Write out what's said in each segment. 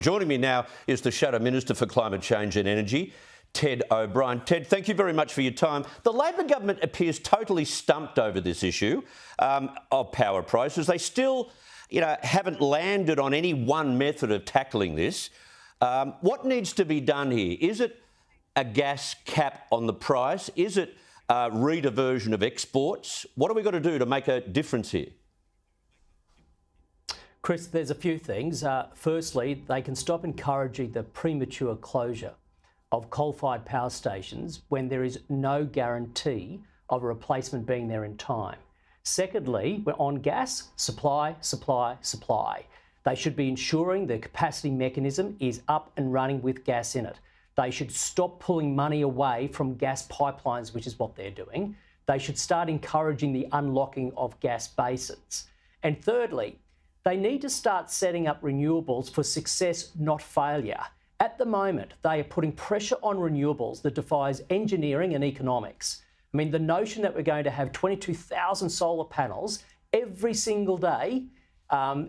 Joining me now is the Shadow Minister for Climate Change and Energy, Ted O'Brien. Ted, thank you very much for your time. The Labor government appears totally stumped over this issue of power prices. They still, haven't landed on any one method of tackling this. What needs to be done here? Is it a gas cap on the price? Is it a rediversion of exports? What have we got to do to make a difference here? Chris, there's a few things. Firstly, they can stop encouraging the premature closure of coal-fired power stations when there is no guarantee of a replacement being there in time. Secondly, we're on gas, supply. They should be ensuring the capacity mechanism is up and running with gas in it. They should stop pulling money away from gas pipelines, which is what they're doing. They should start encouraging the unlocking of gas basins. And thirdly, they need to start setting up renewables for success, not failure. At the moment, they are putting pressure on renewables that defies engineering and economics. I mean, the notion that we're going to have 22,000 solar panels every single day,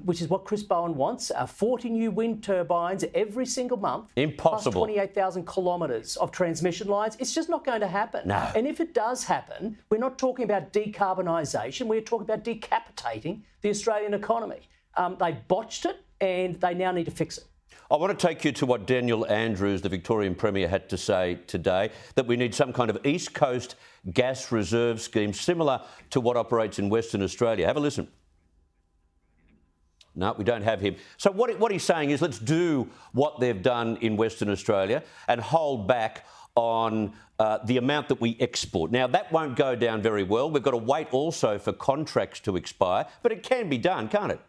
which is what Chris Bowen wants, 40 new wind turbines every single month. Impossible. Plus 28,000 kilometres of transmission lines. It's just not going to happen. No. And if it does happen, we're not talking about decarbonisation. We're talking about decapitating the Australian economy. They botched it and they now need to fix it. I want to take you to what Daniel Andrews, the Victorian Premier, had to say today, that we need some kind of East Coast gas reserve scheme similar to what operates in Western Australia. Have a listen. No, we don't have him. So what he's saying is let's do what they've done in Western Australia and hold back on the amount that we export. Now, that won't go down very well. We've got to wait also for contracts to expire, but it can be done, can't it?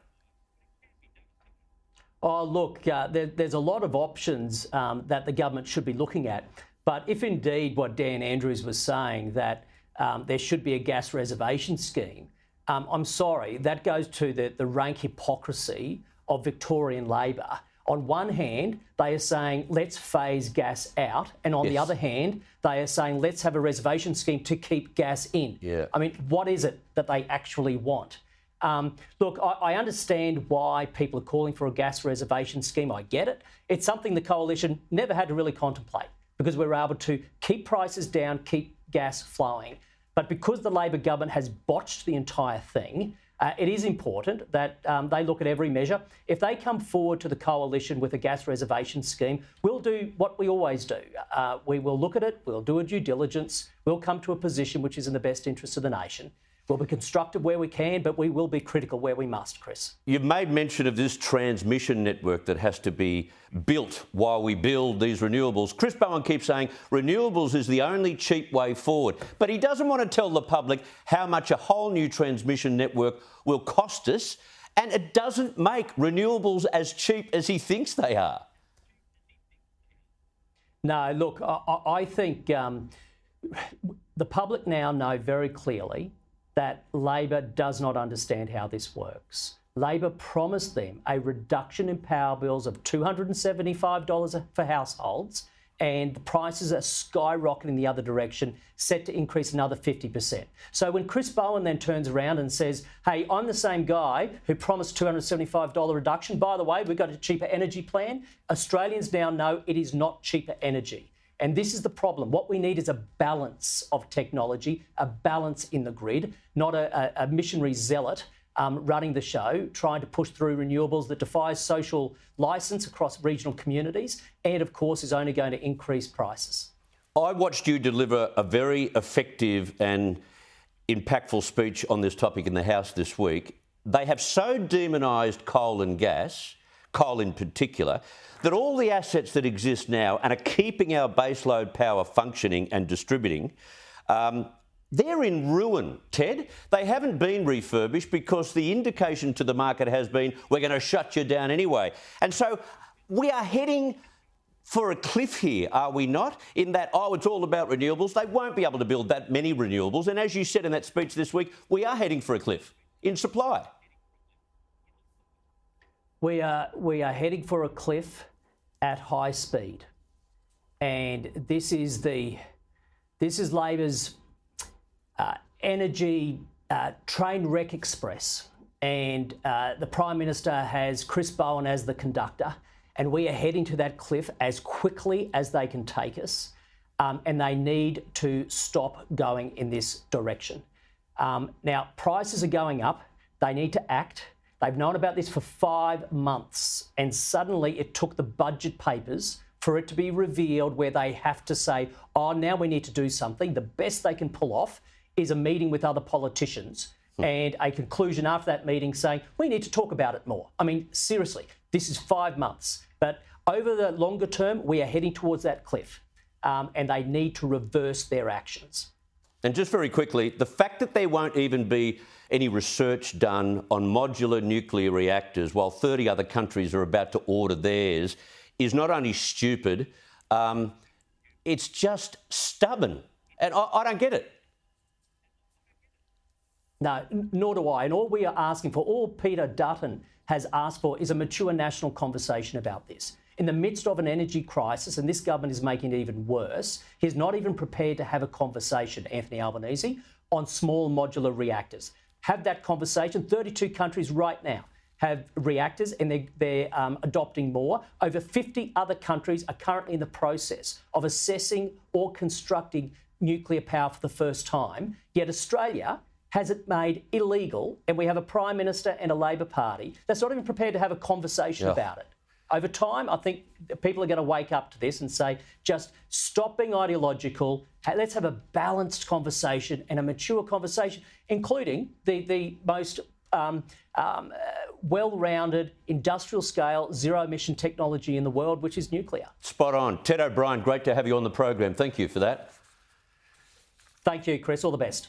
Oh, look, there's a lot of options that the government should be looking at. But if indeed what Dan Andrews was saying, that there should be a gas reservation scheme, I'm sorry, that goes to the rank hypocrisy of Victorian Labor. On one hand, they are saying, let's phase gas out. And on the other hand, they are saying, let's have a reservation scheme to keep gas in. Yeah. I mean, what is it that they actually want? Look, I understand why people are calling for a gas reservation scheme. I get it. It's something the coalition never had to really contemplate because we were able to keep prices down, keep gas flowing. But because the Labor government has botched the entire thing, it is important that they look at every measure. If they come forward to the coalition with a gas reservation scheme, we'll do what we always do. We will look at it, we'll do a due diligence, we'll come to a position which is in the best interest of the nation. We'll be constructive where we can, but we will be critical where we must, Chris. You've made mention of this transmission network that has to be built while we build these renewables. Chris Bowen keeps saying renewables is the only cheap way forward, but he doesn't want to tell the public how much a whole new transmission network will cost us, and it doesn't make renewables as cheap as he thinks they are. No, look, I think the public now know very clearly that Labor does not understand how this works. Labor promised them a reduction in power bills of $275 for households, and the prices are skyrocketing the other direction, set to increase another 50%. So when Chris Bowen then turns around and says, hey, I'm the same guy who promised $275 reduction. By the way, we've got a cheaper energy plan. Australians now know it is not cheaper energy. And this is the problem. What we need is a balance of technology, a balance in the grid, not a missionary zealot running the show, trying to push through renewables that defies social licence across regional communities and, of course, is only going to increase prices. I watched you deliver a very effective and impactful speech on this topic in the House this week. They have so demonised coal and gas, coal in particular, that all the assets that exist now and are keeping our baseload power functioning and distributing, they're in ruin, Ted. They haven't been refurbished because the indication to the market has been, we're going to shut you down anyway. And so we are heading for a cliff here, are we not? In that, it's all about renewables. They won't be able to build that many renewables. And as you said in that speech this week, we are heading for a cliff in supply. We are heading for a cliff at high speed, and this is Labor's energy train wreck express, and the Prime Minister has Chris Bowen as the conductor, and we are heading to that cliff as quickly as they can take us, and they need to stop going in this direction. Now, prices are going up. They need to act. They've known about this for 5 months, and suddenly it took the budget papers for it to be revealed where they have to say, oh, now we need to do something. The best they can pull off is a meeting with other politicians and a conclusion after that meeting saying, we need to talk about it more. I mean, seriously, this is 5 months. But over the longer term, we are heading towards that cliff, and they need to reverse their actions. And just very quickly, the fact that there won't even be any research done on modular nuclear reactors while 30 other countries are about to order theirs is not only stupid, it's just stubborn. And I don't get it. No, nor do I. And all we are asking for, all Peter Dutton has asked for, is a mature national conversation about this. In the midst of an energy crisis, and this government is making it even worse, he's not even prepared to have a conversation, Anthony Albanese, on small modular reactors. Have that conversation. 32 countries right now have reactors, and they're adopting more. Over 50 other countries are currently in the process of assessing or constructing nuclear power for the first time. Yet Australia has it made illegal, and we have a Prime Minister and a Labor Party that's not even prepared to have a conversation about it. Over time, I think people are going to wake up to this and say, just stop being ideological. Let's have a balanced conversation and a mature conversation, including the most well-rounded industrial scale zero-emission technology in the world, which is nuclear. Spot on. Ted O'Brien, great to have you on the program. Thank you for that. Thank you, Chris. All the best.